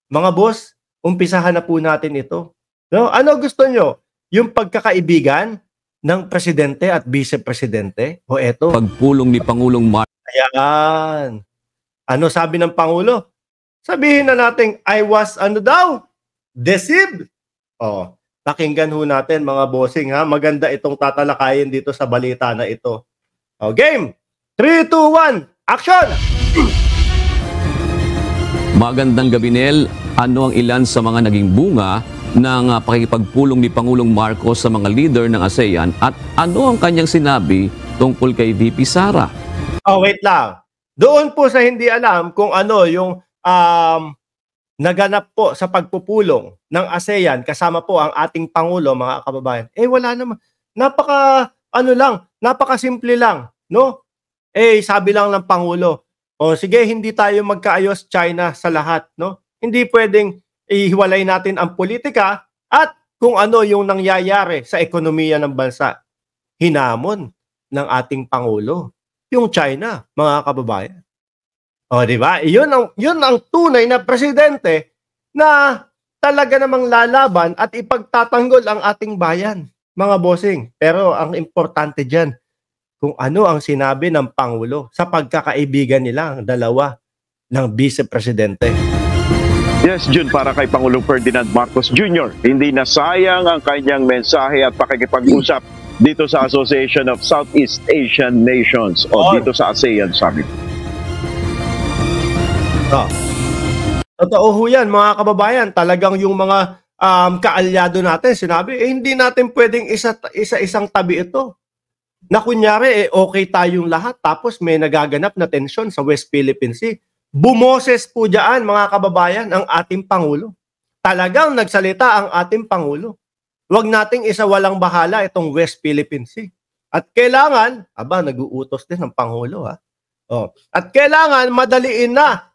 Mga boss, umpisahan na po natin ito. No? Ano gusto nyo? Yung pagkakaibigan ng presidente at vice-presidente? O eto? Pagpulong ni Pangulong Ayan. Ano sabi ng Pangulo? Sabihin na natin, I was ano daw? Deceived. Oh, pakinggan ho natin mga bossing ha. Maganda itong tatalakayin dito sa balita na ito. Oh, game. 3, 2, 1. Action! Magandang gabi, Nel. Ano ang ilan sa mga naging bunga ng pakikipagpulong ni Pangulong Marcos sa mga leader ng ASEAN at ano ang kanyang sinabi tungkol kay VP Sara? Oh, wait lang. Doon po sa hindi alam kung ano yung naganap po sa pagpupulong ng ASEAN kasama po ang ating Pangulo, mga kababayan. Wala naman. Napakasimple lang, no? Sabi lang ng Pangulo, sige, hindi tayo magkaayos China sa lahat, no? Hindi pwedeng ihiwalay natin ang politika at kung ano yung nangyayari sa ekonomiya ng bansa. Hinamon ng ating Pangulo yung China, mga kababayan. Di ba? Yun ang tunay na presidente na talaga namang lalaban at ipagtatanggol ang ating bayan, mga bossing. Pero ang importante diyan kung ano ang sinabi ng Pangulo sa pagkakaibigan nila ang dalawa ng vice-presidente. Yes, Jun, para kay Pangulong Ferdinand Marcos Jr., hindi nasayang ang kanyang mensahe at pakikipag-usap dito sa Association of Southeast Asian Nations o dito sa ASEAN Summit. Totoo ho yan, mga kababayan. Talagang yung mga kaalyado natin, sinabi, hindi natin pwedeng isa-isang tabi ito. Na kunyari, okay tayong lahat, tapos may nagaganap na tensyon sa West Philippine Sea. Bumoses po dyan, mga kababayan, ang ating Pangulo. Talagang nagsalita ang ating Pangulo. Huwag nating isawalang bahala itong West Philippine Sea. At kailangan, nag-uutos din ng Pangulo, ha? At kailangan madaliin na.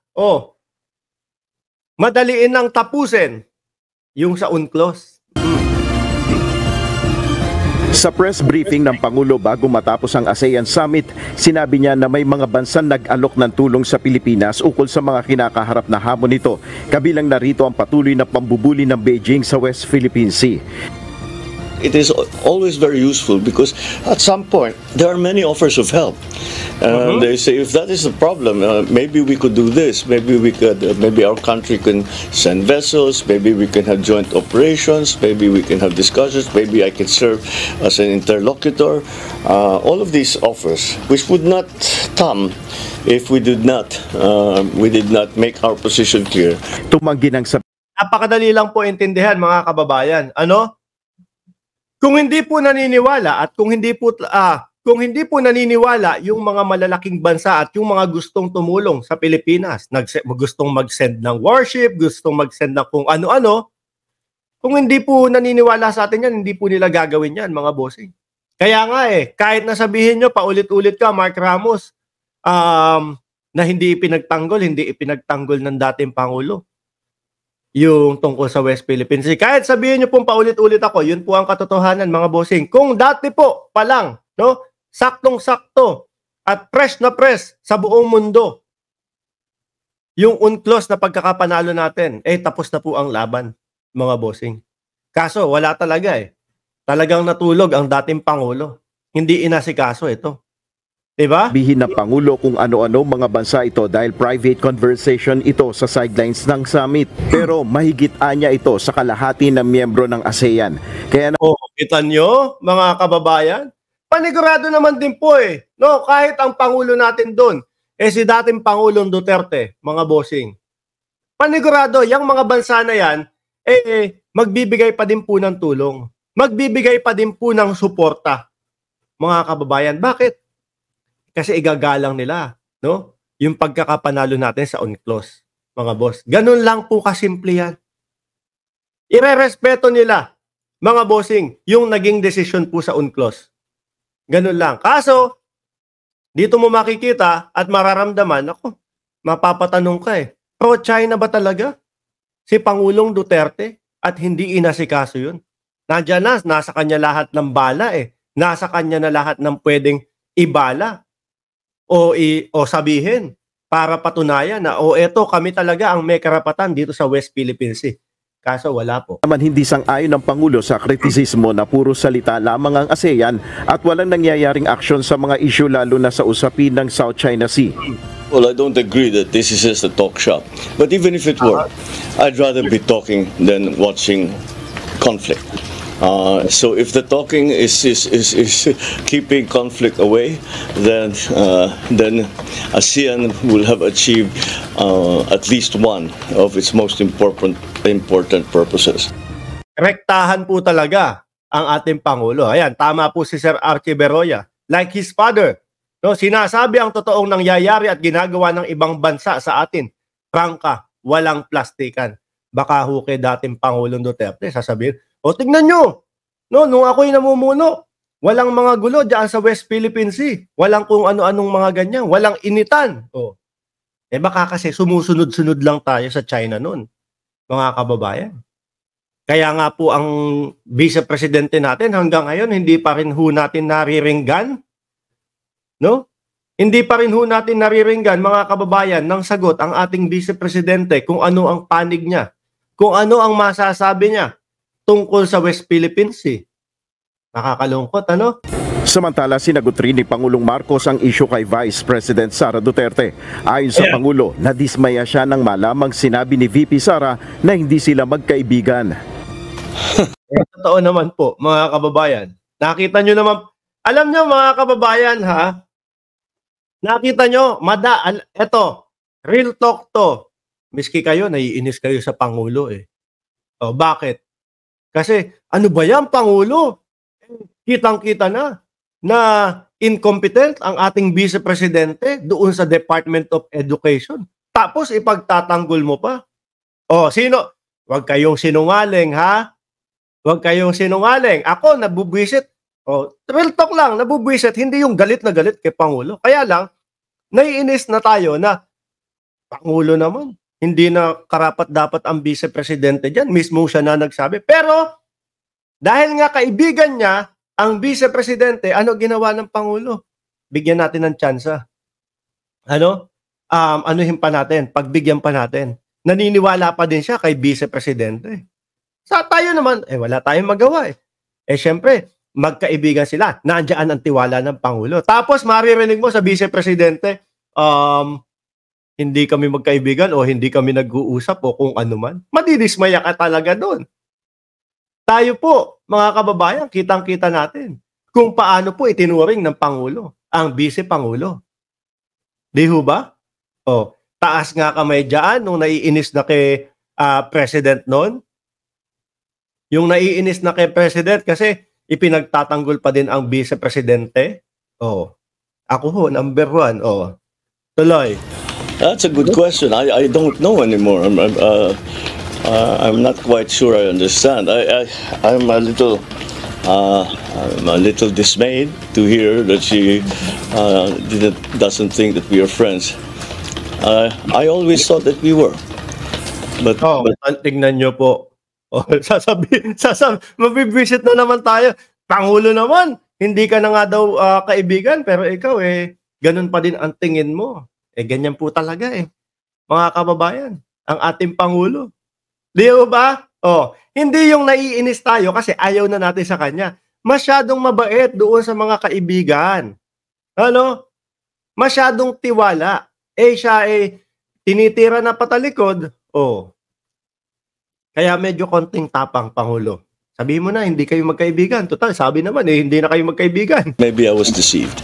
Madaliin nang tapusin yung sa UNCLOS. Sa press briefing ng Pangulo bago matapos ang ASEAN Summit, sinabi niya na may mga bansang nag-alok ng tulong sa Pilipinas ukol sa mga kinakaharap na hamon nito. Kabilang narito ang patuloy na pambubuli ng Beijing sa West Philippine Sea. It is always very useful because at some point there are many offers of help. They say if that is the problem, maybe we could do this. Maybe we could. Maybe our country can send vessels. Maybe we can have joint operations. Maybe we can have discussions. Maybe I can serve as an interlocutor. All of these offers, which would not come if we did not make our position clear. Tumanggi ng Napakadali lang po intindihan, mga kababayan. Kung hindi po naniniwala at kung hindi po naniniwala yung mga malalaking bansa at yung mga gustong tumulong sa Pilipinas, gustong mag-send ng warship, gustong mag-send ng kung ano-ano, kung hindi po naniniwala sa atin yan, hindi po nila gagawin yan, mga bossing. Kaya nga kahit nasabihin nyo paulit-ulit ka, Mark Ramos, na hindi ipinagtanggol ng dating Pangulo yung tungkol sa West Philippine Sea. Kahit sabihin nyo pong paulit-ulit ako, yun po ang katotohanan, mga bossing. Kung dati po pa lang, no, saktong-sakto at fresh na fresh sa buong mundo, yung UNCLOS na pagkakapanalo natin, tapos na po ang laban, mga bossing. Kaso, wala talaga Talagang natulog ang dating Pangulo. Hindi inasikaso ito. Diba? Bihin ng Pangulo kung ano-ano mga bansa ito dahil private conversation ito sa sidelines ng summit. Pero mahigit anya ito sa kalahati ng miyembro ng ASEAN. Kaya kita nyo, mga kababayan? Panigurado naman din po No, kahit ang Pangulo natin doon, si dating Pangulong Duterte, mga bossing. Panigurado, yung mga bansa na yan, magbibigay pa din po ng tulong. Magbibigay pa din po ng suporta, mga kababayan. Bakit? Kasi igagalang nila, no? Yung pagkakapanalo natin sa UNCLOS, mga boss. Ganun lang po kasimple yan. Irerespeto nila, mga bossing, yung naging desisyon po sa UNCLOS. Ganun lang. Kaso, dito mo makikita at mararamdaman, mapapatanong ka pro-China ba talaga si Pangulong Duterte at hindi inasikaso yun? Nandiyan nasa kanya lahat ng bala Nasa kanya na lahat ng pwedeng ibala o sabihin para patunayan na eto kami talaga ang may karapatan dito sa West Philippine Sea. Kaso wala po. Naman hindi sang-ayon ng Pangulo sa kritisismo na puro salita lamang ang ASEAN at walang nangyayaring aksyon sa mga issue lalo na sa usapin ng South China Sea. Well, I don't agree that this is just a talk shop. But even if it were, I'd rather be talking than watching conflict. So if the talking is keeping conflict away, then ASEAN will have achieved at least one of its most important purposes. Rektahan po talaga ang ating Pangulo. Ayan, tama po si Sir Archie Beroya. Like his father, no, sinasabi ang totoong nangyayari at ginagawa ng ibang bansa sa atin. Prangka, walang plastikan. Baka kay dating Pangulong Duterte sasabihin, tignan nyo, no, nung ako'y namumuno, walang mga gulo dyan sa West Philippine Sea. Walang kung ano-anong mga ganyan. Walang initan. Baka kasi sumusunod-sunod lang tayo sa China noon, mga kababayan. Kaya nga po ang vice-presidente natin hanggang ngayon, hindi pa rin ho natin nariringgan. No? Hindi pa rin ho natin nariringgan, mga kababayan, ng sagot ang ating vice-presidente kung ano ang panig niya. Kung ano ang masasabi niya tungkol sa West Philippine Sea. Nakakalungkot, ano? Samantala, sinagot rin ni Pangulong Marcos ang issue kay Vice President Sara Duterte. Ayon sa Pangulo, nadismaya siya nang malamang sinabi ni VP Sara na hindi sila magkaibigan. Totoo naman po, mga kababayan. Nakita nyo naman, alam nyo mga kababayan ha, nakita nyo, eto, real talk to. Miski kayo, naiinis kayo sa Pangulo eh. Bakit? Kasi ano ba yan, Pangulo? Kitang-kita na incompetent ang ating vice-presidente doon sa Department of Education. Tapos ipagtatanggol mo pa. Sino? Huwag kayong sinungaling, ha? Huwag kayong sinungaling. Ako, nabubwisit. Real talk lang, nabubwisit. Hindi yung galit na galit kay Pangulo. Kaya lang, naiinis na tayo na Pangulo naman. Hindi na karapat-dapat ang vice-presidente dyan. Mismo siya na nagsabi. Pero, dahil nga kaibigan niya, ang vice-presidente, ano ginawa ng Pangulo? Bigyan natin ng tsansa. Anuhin pa natin, pagbigyan pa natin. Naniniwala pa din siya kay vice-presidente. Sa tayo naman, wala tayong magawa eh. Siyempre, magkaibigan sila. Nandiyan ang tiwala ng Pangulo. Tapos, maririnig mo sa vice-presidente, hindi kami magkaibigan o hindi kami nag-uusap o kung ano man. Madidismaya ka talaga doon. Tayo po, mga kababayan, kitang-kita natin kung paano po itinuring ng Pangulo, ang vice-Pangulo. Di ho ba? Taas nga kamay dyan nung naiinis na kay President noon. Yung naiinis na kay President kasi ipinagtatanggol pa din ang vice-presidente. Ako ho, number 1. Tuloy. That's a good question. I don't know anymore. I'm not quite sure I understand. I'm a little dismayed to hear that she doesn't think that we are friends. I always thought that we were. But tignan nyo po. Mabibisit na naman tayo. Pangulo naman, hindi ka na nga daw kaibigan, pero ikaw ganun pa din ang tingin mo. Ganyan po talaga mga kababayan, ang ating Pangulo. Di ba? Hindi yung naiinis tayo kasi ayaw na natin sa kanya. Masyadong mabait doon sa mga kaibigan. Masyadong tiwala. Siya tinitira na patalikod. Kaya medyo konting tapang, Pangulo. Sabihin mo na, hindi kayo magkaibigan. Total, sabi naman hindi na kayo magkaibigan. Maybe I was deceived.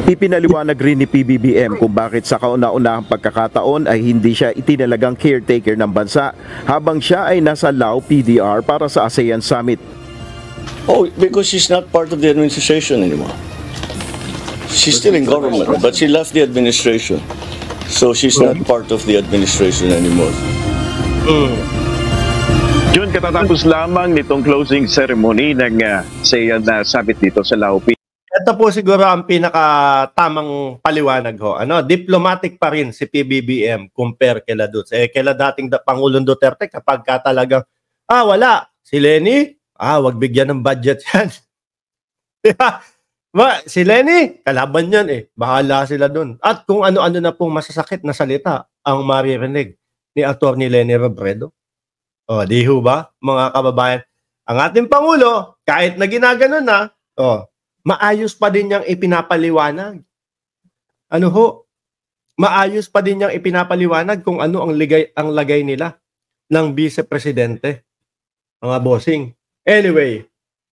Ipinaliwanag rin ni PBBM kung bakit sa kauna-unahang pagkakataon ay hindi siya itinalagang caretaker ng bansa habang siya ay nasa Lao PDR para sa ASEAN Summit. Because she's not part of the administration anymore. She's still in government, but she left the administration. So she's not part of the administration anymore. June, katatapos lamang nitong closing ceremony ng ASEAN Summit dito sa Lao. Ito po siguro ang pinakatamang paliwanag ho. Diplomatic pa rin si PBBM compare kila Duterte. Kila dating Pangulong Duterte kapag ka talagang, wala. Si Lenny, wag bigyan ng budget yan. Si Lenny, kalaban yan eh. Bahala sila dun. At kung ano-ano na pong masasakit na salita ang maririnig ni Atty. Lenny Robredo. O, di ho ba, mga kababayan? Ang ating Pangulo, kahit na ginaganon na, maayos pa din niyang ipinapaliwanag. Ano ho? Maayos pa din niyang ipinapaliwanag kung ano ang lagay nila ng Vice Presidente. Mga bossing. Anyway,